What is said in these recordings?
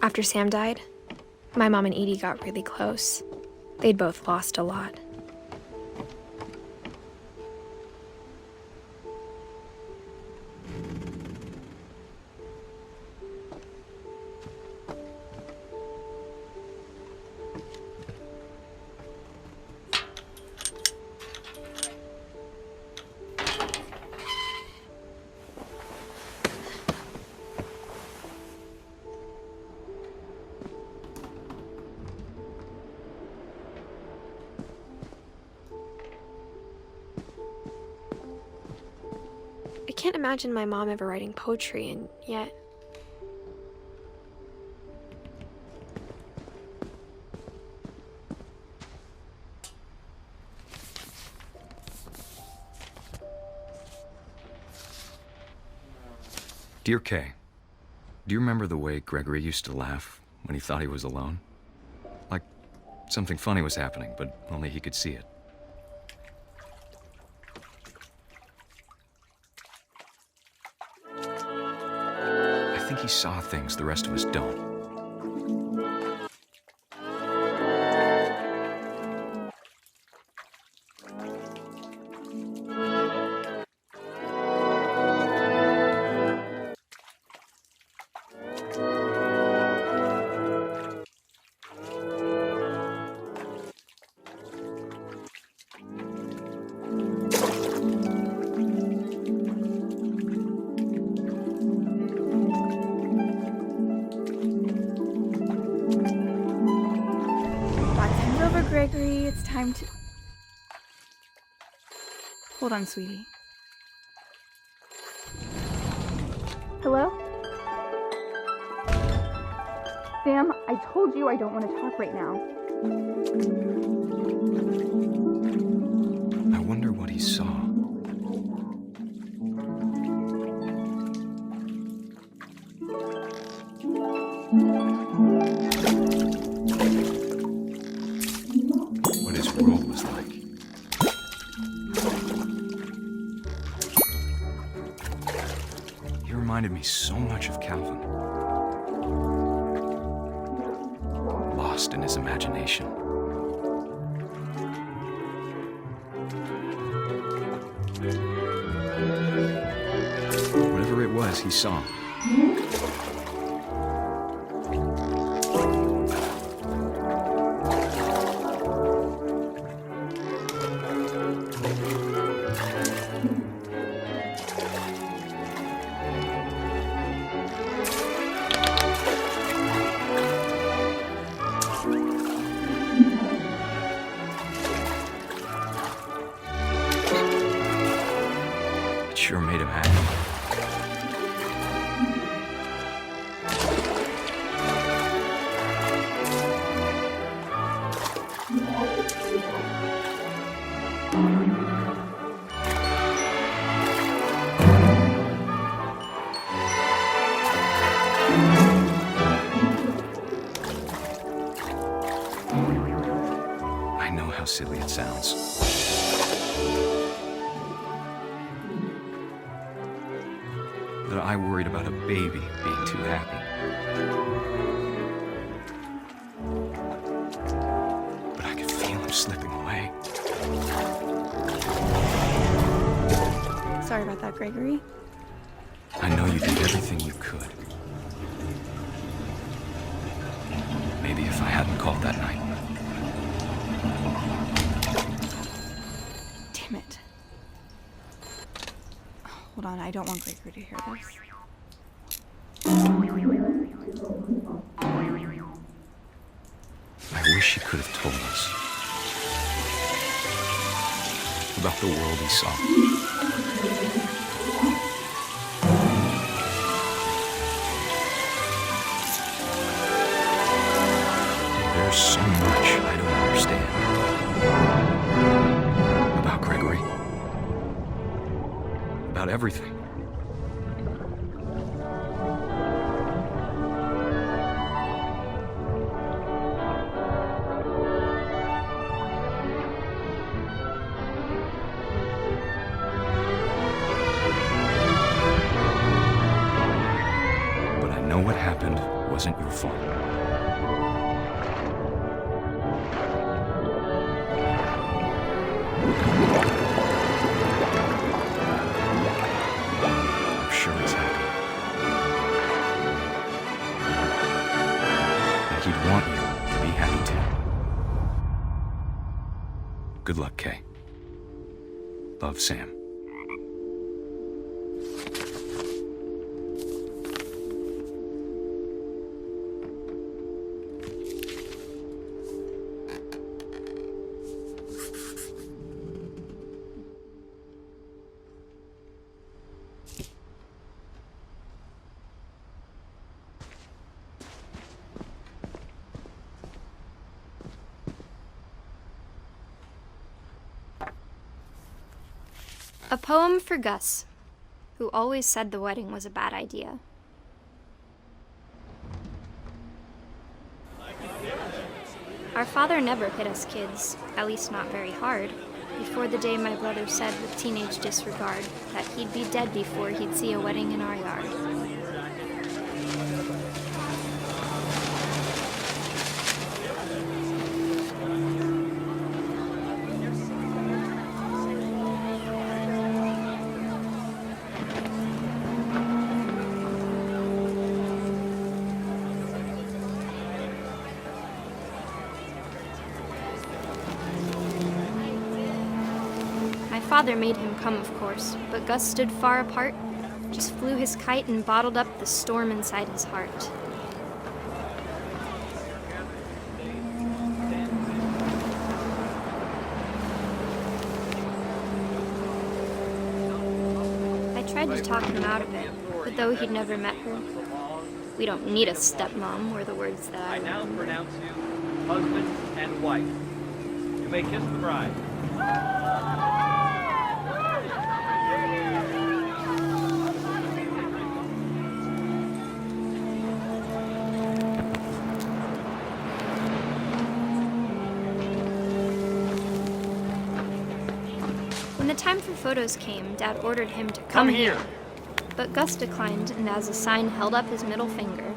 After Sam died, my mom and Edie got really close. They'd both lost a lot. I can't imagine my mom ever writing poetry, and yet... Dear Kay, do you remember the way Gregory used to laugh when he thought he was alone? Like something funny was happening, but only he could see it. I think he saw things the rest of us don't. Gregory, it's time to... Hold on, sweetie. Hello? Sam, I told you I don't want to talk right now. I wonder what he saw. What his world was like. He reminded me so much of Calvin. Lost in his imagination. Whatever it was, he saw. It sure made him happy. I know how silly it sounds. That I worried about a baby being too happy. But I could feel him slipping away. Sorry about that, Gregory. I know you did everything you could. Maybe if I hadn't called that night. Damn it. Hold on, I don't want Gregory to hear this. I wish he could have told us about the world he saw. There's so much I don't understand about Gregory, about everything. But I know what happened wasn't your fault. he'd want you to be happy too. Good luck, Kay. Love, Sam. A poem for Gus, who always said the wedding was a bad idea. Our father never hit us kids, at least not very hard, before the day my brother said with teenage disregard that he'd be dead before he'd see a wedding in our yard. Father made him come, of course, but Gus stood far apart, just flew his kite and bottled up the storm inside his heart. I tried to talk him out of it, but though he'd never met her, "We don't need a stepmom," were the words that I now remember. pronounce you husband and wife. You may kiss the bride. When the time for photos came, Dad ordered him to come here. But Gus declined and as a sign held up his middle finger.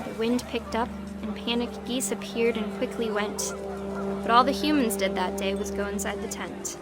The wind picked up and panicked geese appeared and quickly went. But all the humans did that day was go inside the tent.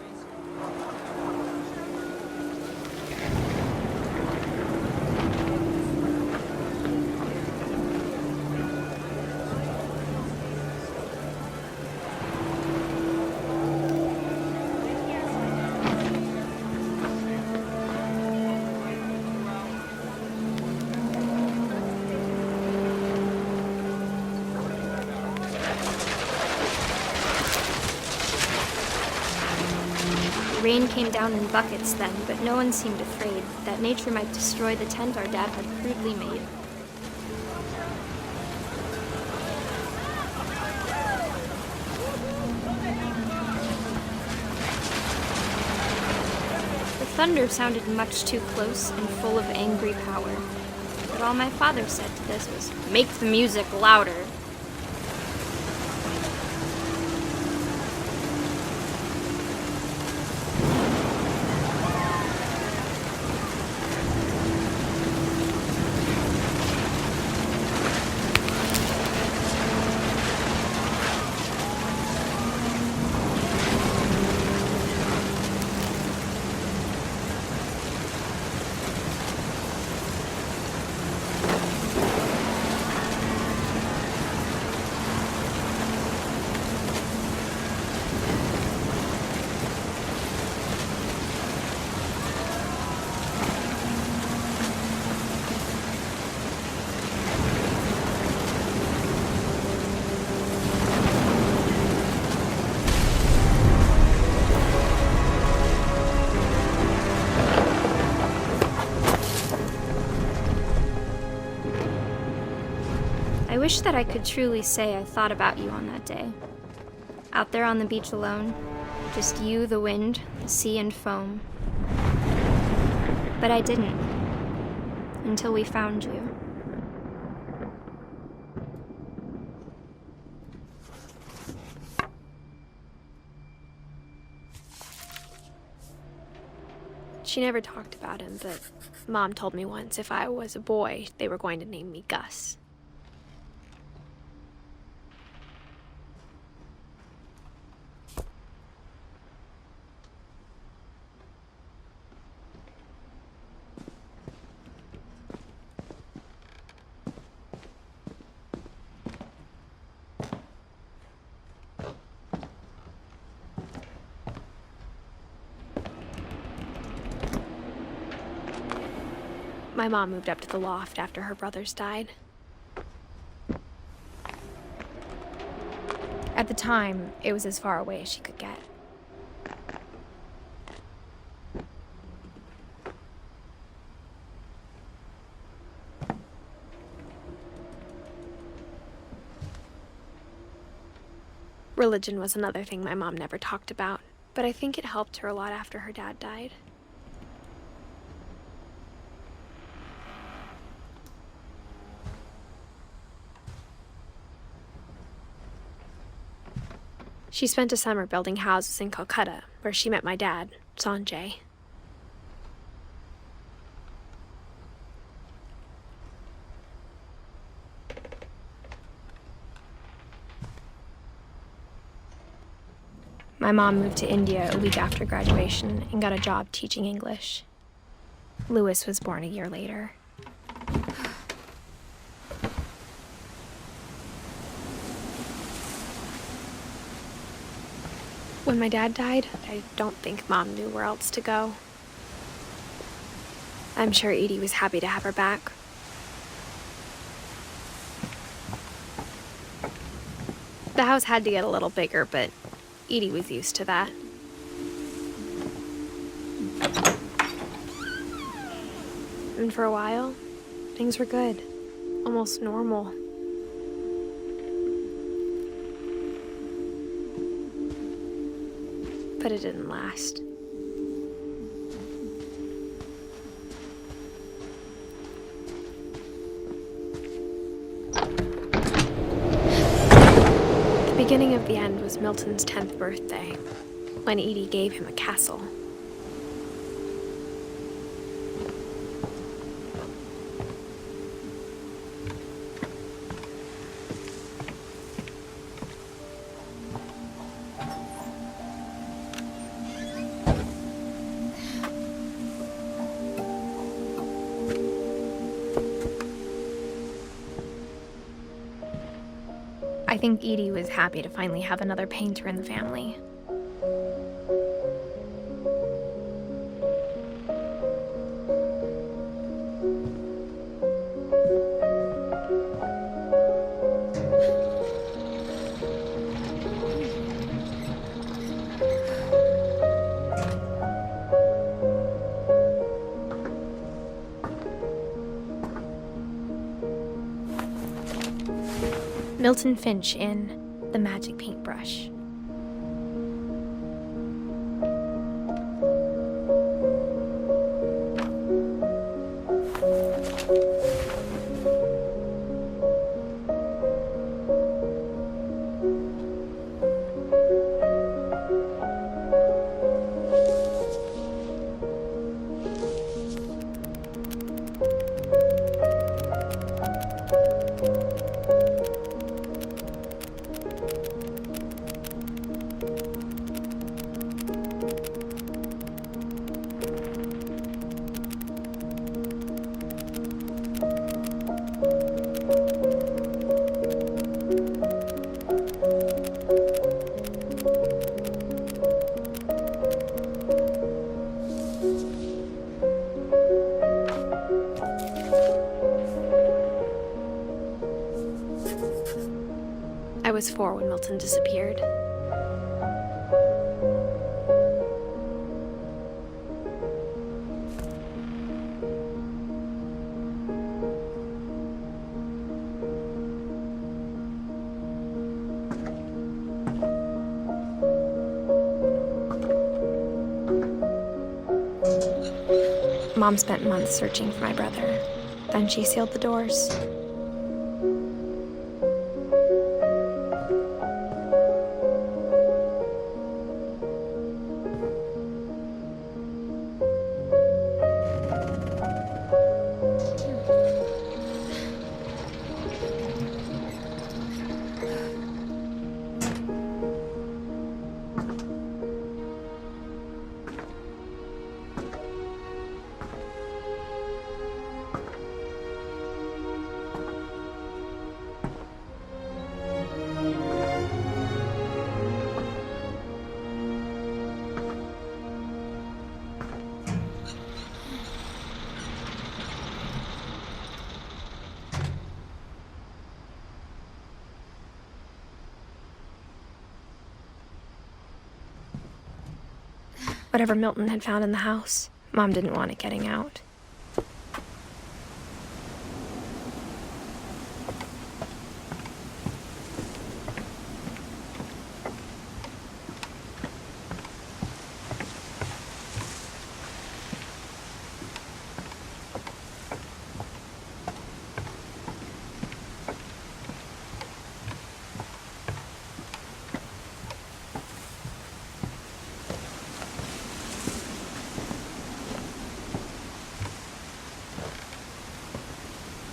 Rain came down in buckets then, but no one seemed afraid that nature might destroy the tent our dad had crudely made. The thunder sounded much too close and full of angry power, but all my father said to this was, "Make the music louder." I wish that I could truly say I thought about you on that day. Out there on the beach alone, just you, the wind, the sea and foam. But I didn't, until we found you. She never talked about him, but Mom told me once if I was a boy, they were going to name me Gus. My mom moved up to the loft after her brothers died. At the time, it was as far away as she could get. Religion was another thing my mom never talked about, but I think it helped her a lot after her dad died. She spent a summer building houses in Calcutta, where she met my dad, Sanjay. My mom moved to India a week after graduation and got a job teaching English. Louis was born a year later. When my dad died, I don't think Mom knew where else to go. I'm sure Edie was happy to have her back. The house had to get a little bigger, but Edie was used to that. And for a while, things were good. Almost normal. But it didn't last. The beginning of the end was Milton's 10th birthday, when Edie gave him a castle. I think Edie was happy to finally have another painter in the family. Milton Finch in The Magic Paintbrush. I was 4 when Milton disappeared. Mom spent months searching for my brother. Then she sealed the doors. Whatever Milton had found in the house, Mom didn't want it getting out.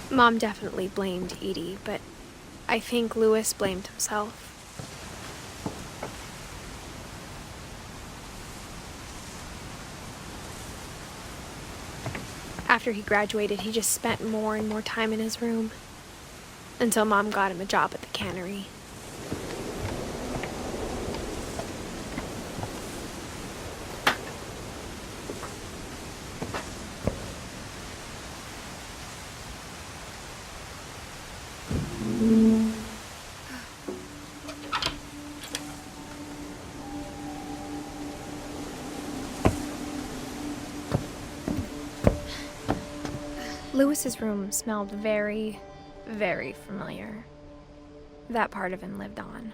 Mom definitely blamed Edie, but I think Louis blamed himself. After he graduated, he just spent more and more time in his room, until Mom got him a job at the cannery. Louis's room smelled very, very familiar. That part of him lived on.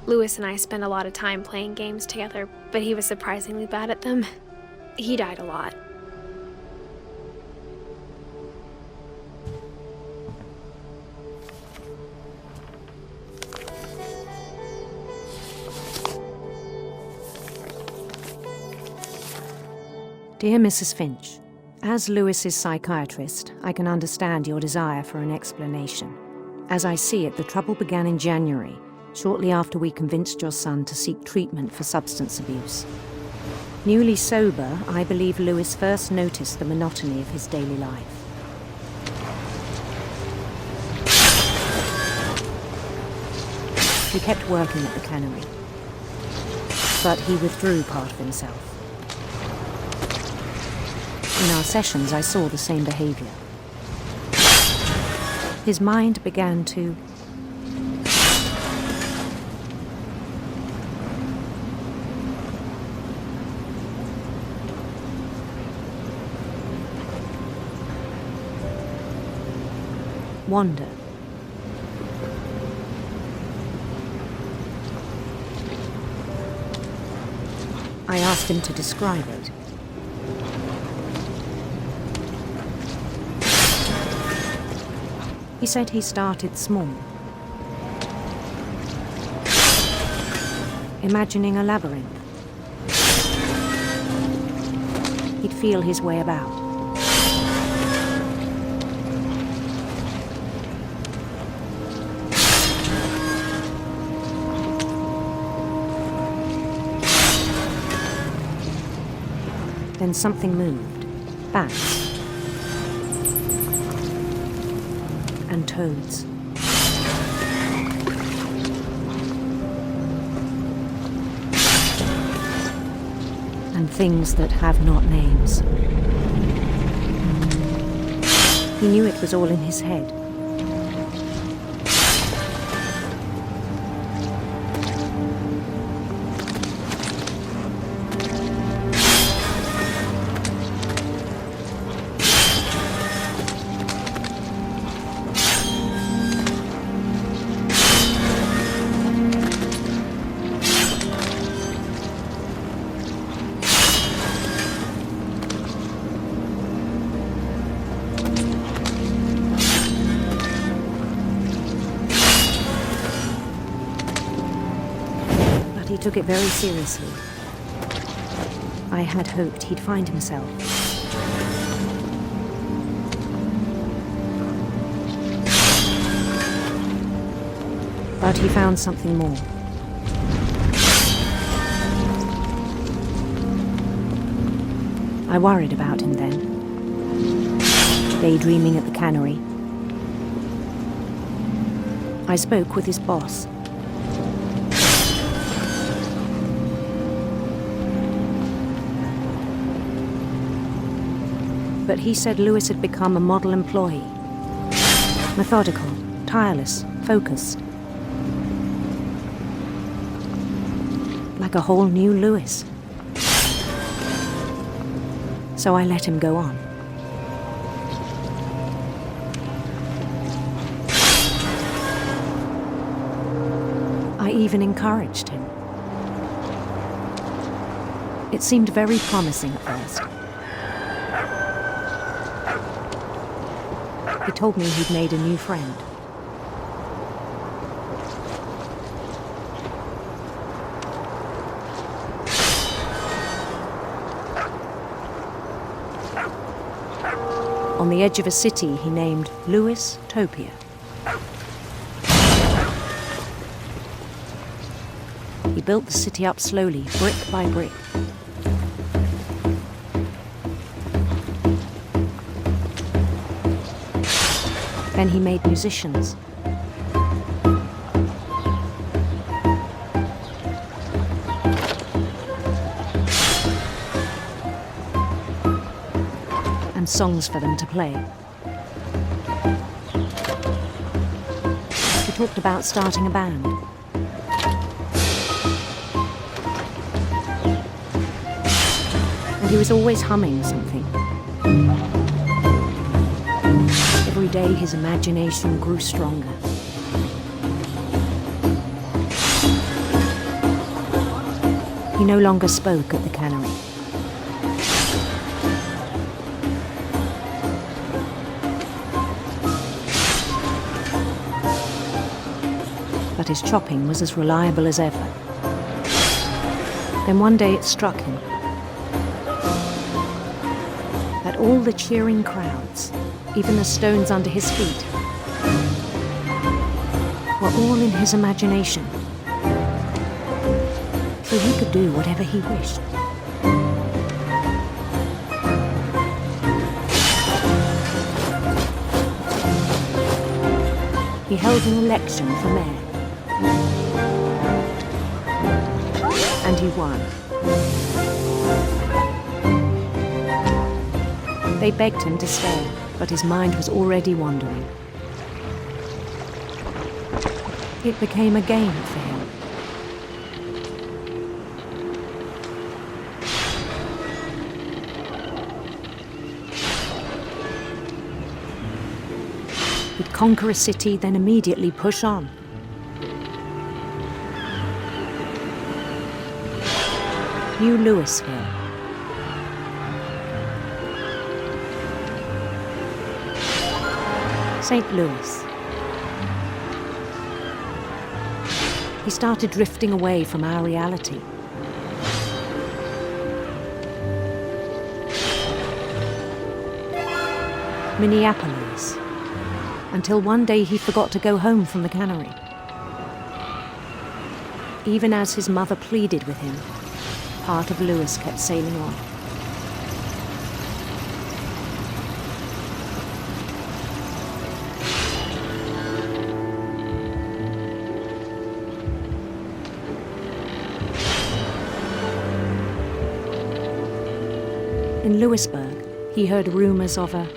Louis and I spent a lot of time playing games together, but he was surprisingly bad at them. He died a lot. Dear Mrs. Finch, as Louis's psychiatrist, I can understand your desire for an explanation. As I see it, the trouble began in January, shortly after we convinced your son to seek treatment for substance abuse. Newly sober, I believe Louis first noticed the monotony of his daily life. He kept working at the cannery, but he withdrew part of himself. In our sessions, I saw the same behavior. His mind began to wander. I asked him to describe it. He said he started small, imagining a labyrinth. He'd feel his way about. Then something moved. Bats. And toads. And things that have not names. He knew it was all in his head. He took it very seriously. I had hoped he'd find himself. But he found something more. I worried about him then, daydreaming at the cannery. I spoke with his boss. but he said Lewis had become a model employee. Methodical, tireless, focused. Like a whole new Lewis. So I let him go on. I even encouraged him. It seemed very promising at first. He told me he'd made a new friend. On the edge of a city he named Lewis Topia. He built the city up slowly, brick by brick. Then he made musicians. And songs for them to play. He talked about starting a band. And he was always humming something. Every day his imagination grew stronger. He no longer spoke at the cannery. But his chopping was as reliable as ever. Then one day it struck him that all the cheering crowds, even the stones under his feet, were all in his imagination. So he could do whatever he wished. He held an election for mayor. And he won. They begged him to stay, but his mind was already wandering. It became a game for him. He'd conquer a city, then immediately push on. New Louisville. St. Louis. He started drifting away from our reality. Minneapolis. Until one day he forgot to go home from the cannery. Even as his mother pleaded with him, part of Lewis kept sailing on. In Lewisburg, he heard rumors of a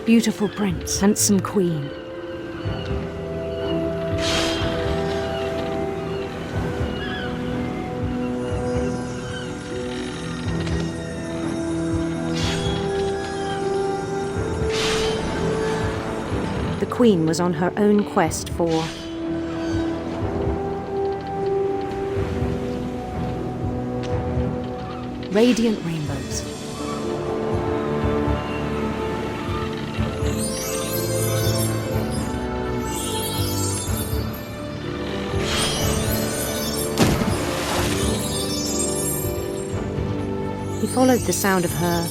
beautiful prince, handsome queen. The queen was on her own quest for radiant rainbows. He followed the sound of her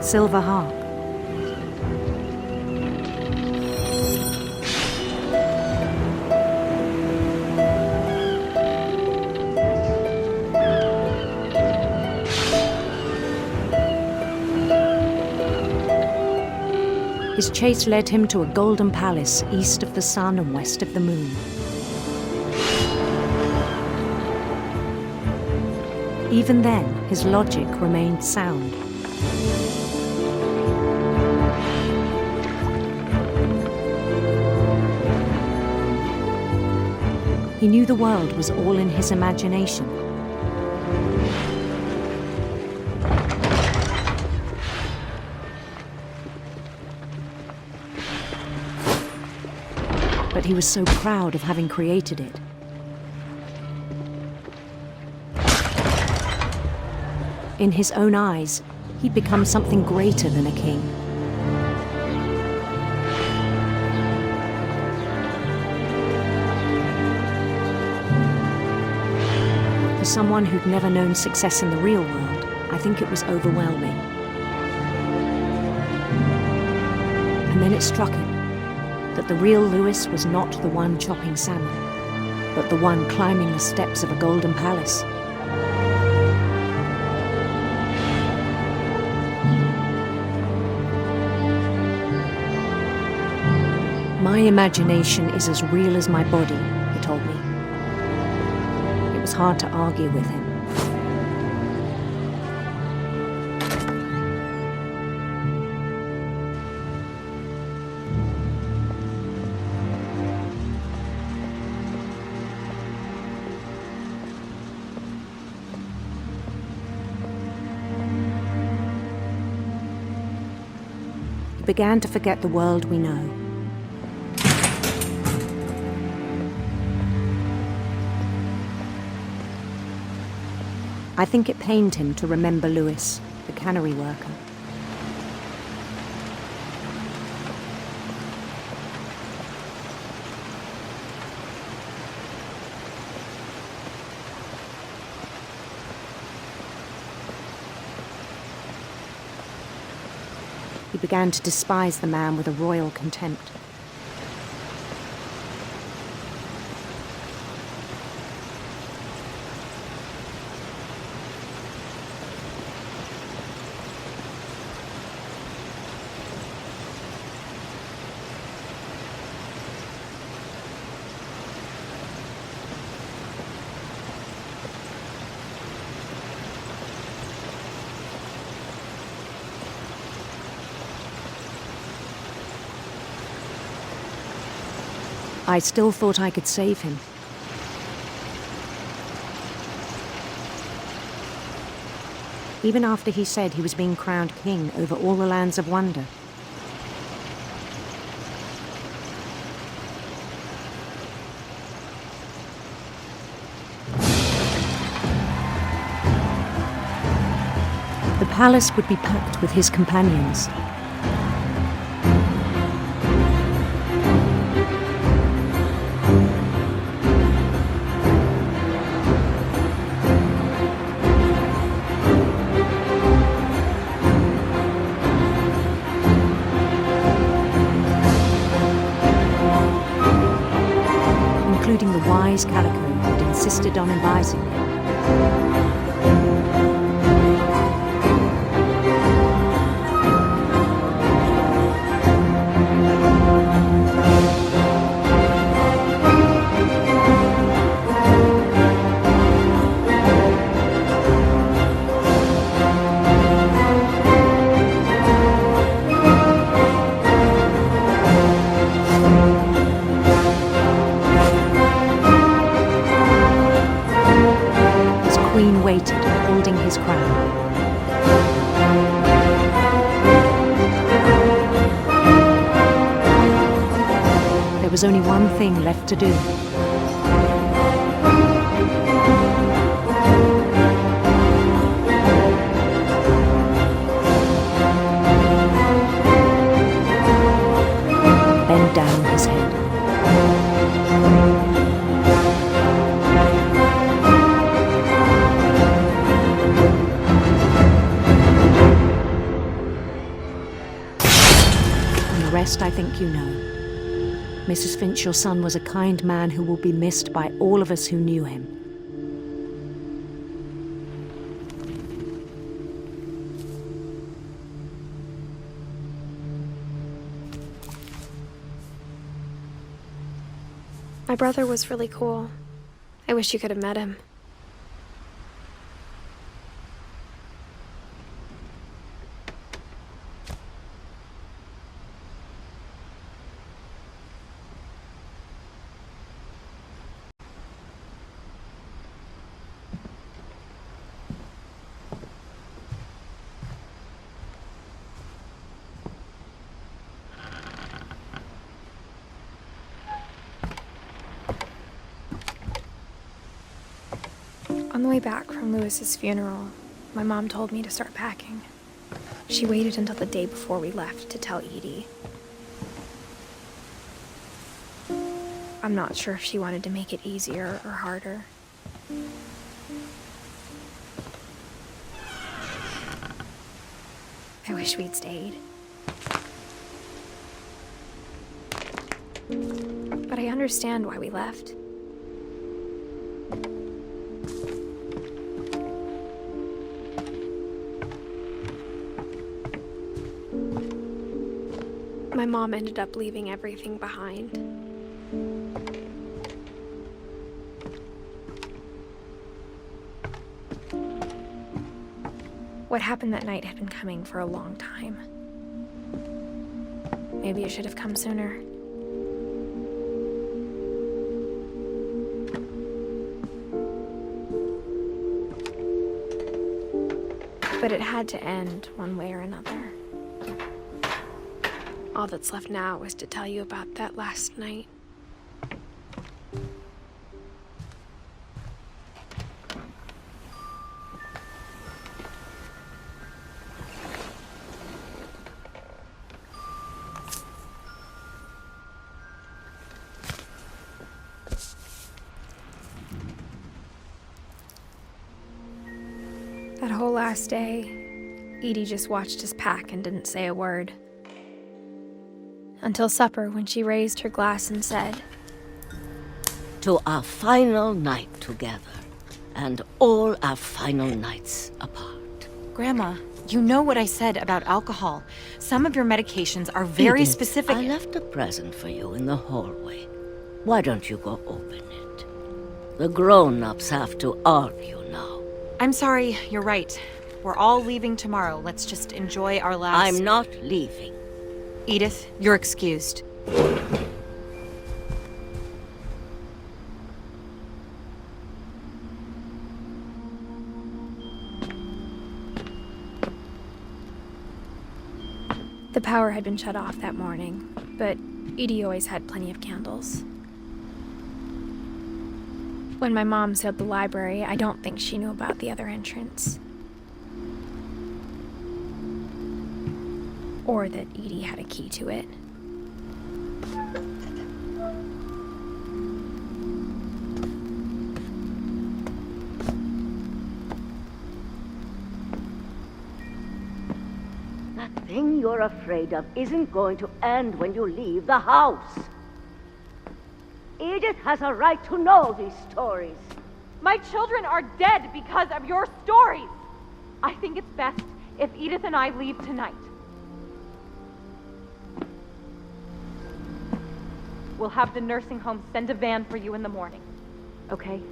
silver harp. His chase led him to a golden palace east of the sun and west of the moon. Even then, his logic remained sound. He knew the world was all in his imagination. But he was so proud of having created it. In his own eyes, he'd become something greater than a king. For someone who'd never known success in the real world, I think it was overwhelming. And then it struck him that the real Lewis was not the one chopping salmon, but the one climbing the steps of a golden palace. My imagination is as real as my body, he told me. It was hard to argue with him. He began to forget the world we know. I think it pained him to remember Lewis, the cannery worker. He began to despise the man with a royal contempt. I still thought I could save him. Even after he said he was being crowned king over all the lands of wonder. The palace would be packed with his companions. Including the wise Calico who'd insisted on advising him. Waited, holding his crown. There was only one thing left to do. Bend down his head. The rest I think you know. Mrs. Finch, your son was a kind man who will be missed by all of us who knew him. My brother was really cool. I wish you could have met him. On the way back from Lewis's funeral, my mom told me to start packing. She waited until the day before we left to tell Edie. I'm not sure if she wanted to make it easier or harder. I wish we'd stayed. But I understand why we left. My mom ended up leaving everything behind. What happened that night had been coming for a long time. Maybe it should have come sooner. But it had to end one way or another. All that's left now is to tell you about that last night. That whole last day, Edie just watched us pack and didn't say a word. Until supper, when she raised her glass and said, "To our final night together, and all our final nights apart." Grandma, you know what I said about alcohol. Some of your medications are very Edith, specific. I left a present for you in the hallway. Why don't you go open it? The grown-ups have to argue now. I'm sorry, you're right. We're all leaving tomorrow. Let's just enjoy our last... I'm not leaving. Edith, you're excused. The power had been shut off that morning, but Edie always had plenty of candles. When my mom sealed the library, I don't think she knew about the other entrance. Or that Edie had a key to it. That thing you're afraid of isn't going to end when you leave the house. Edith has a right to know these stories. My children are dead because of your stories. I think it's best if Edith and I leave tonight. We'll have the nursing home send a van for you in the morning, okay?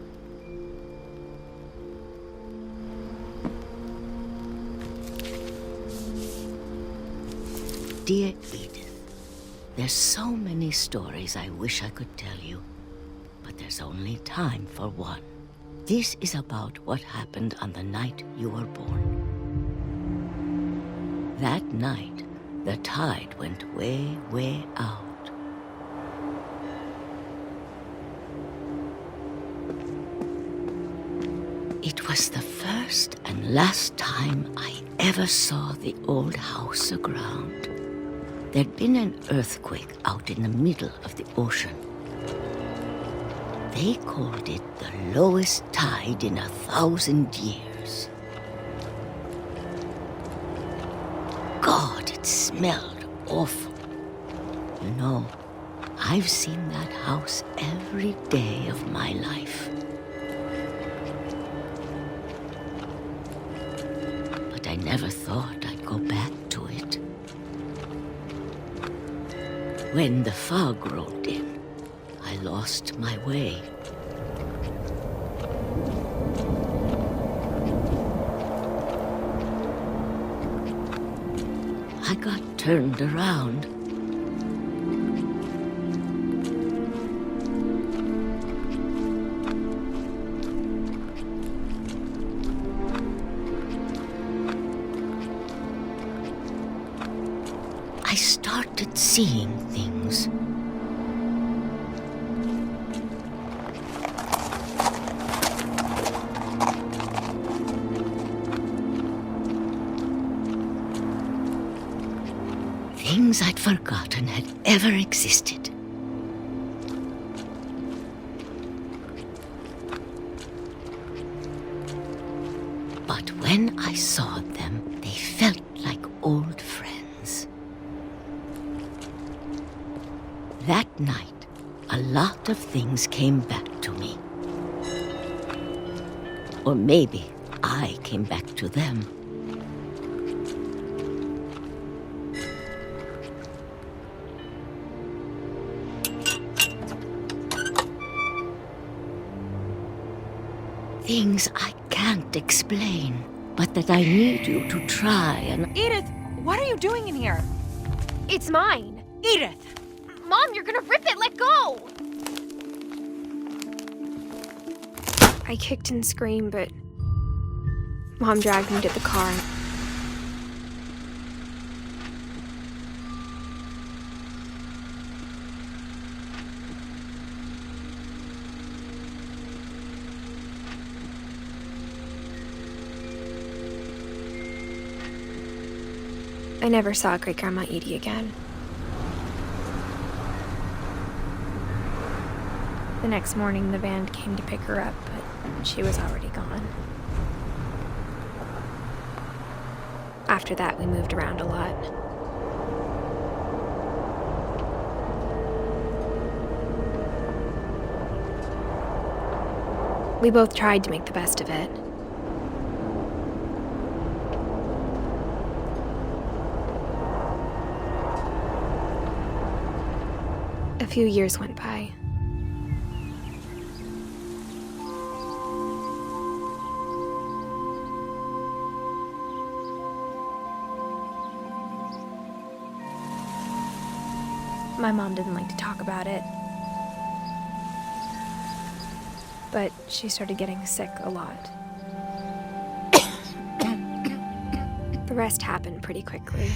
Dear Edith, there's so many stories I wish I could tell you, but there's only time for one. This is about what happened on the night you were born. That night, the tide went way, way out. It was the first and last time I ever saw the old house aground. There'd been an earthquake out in the middle of the ocean. They called it the lowest tide in 1,000 years. God, it smelled awful. You know, I've seen that house every day of my life. But I never thought I'd go back to it. When the fog rolled in, I lost my way. I got turned around. I started seeing things. Things I'd forgotten had ever existed. But when I saw them, they felt like old friends. That night, a lot of things came back to me. Or maybe I came back to them. Things I can't explain, but that I need you to try and... Edith, what are you doing in here? It's mine. Edith! Mom, you're gonna rip it! Let go! I kicked and screamed, but Mom dragged me to the car. I never saw Great-Grandma Edie again. The next morning, the band came to pick her up, but she was already gone. After that, we moved around a lot. We both tried to make the best of it. A few years went by. My mom didn't like to talk about it, but she started getting sick a lot. The rest happened pretty quickly.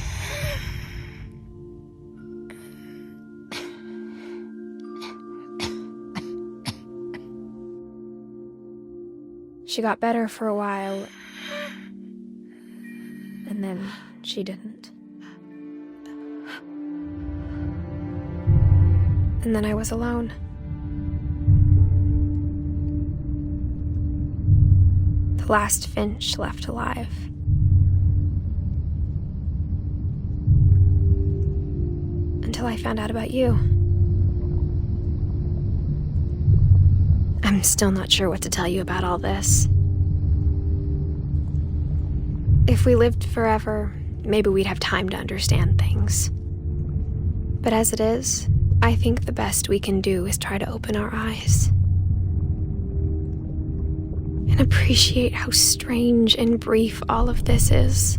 She got better for a while, and then she didn't. And then I was alone. The last Finch left alive. Until I found out about you. I'm still not sure what to tell you about all this. If we lived forever, maybe we'd have time to understand things. But as it is, I think the best we can do is try to open our eyes and appreciate how strange and brief all of this is.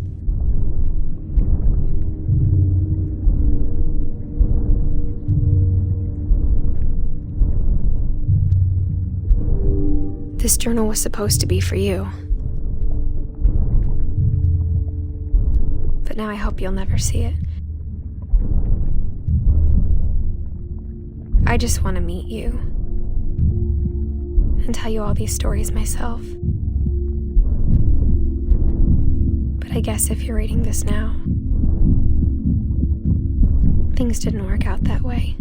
This journal was supposed to be for you. But now I hope you'll never see it. I just want to meet you and tell you all these stories myself. But I guess if you're reading this now, things didn't work out that way.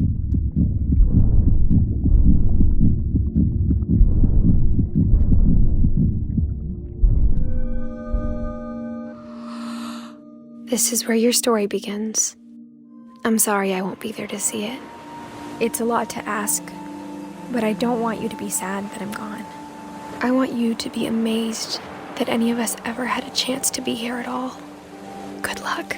This is where your story begins. I'm sorry I won't be there to see it. It's a lot to ask, but I don't want you to be sad that I'm gone. I want you to be amazed that any of us ever had a chance to be here at all. Good luck.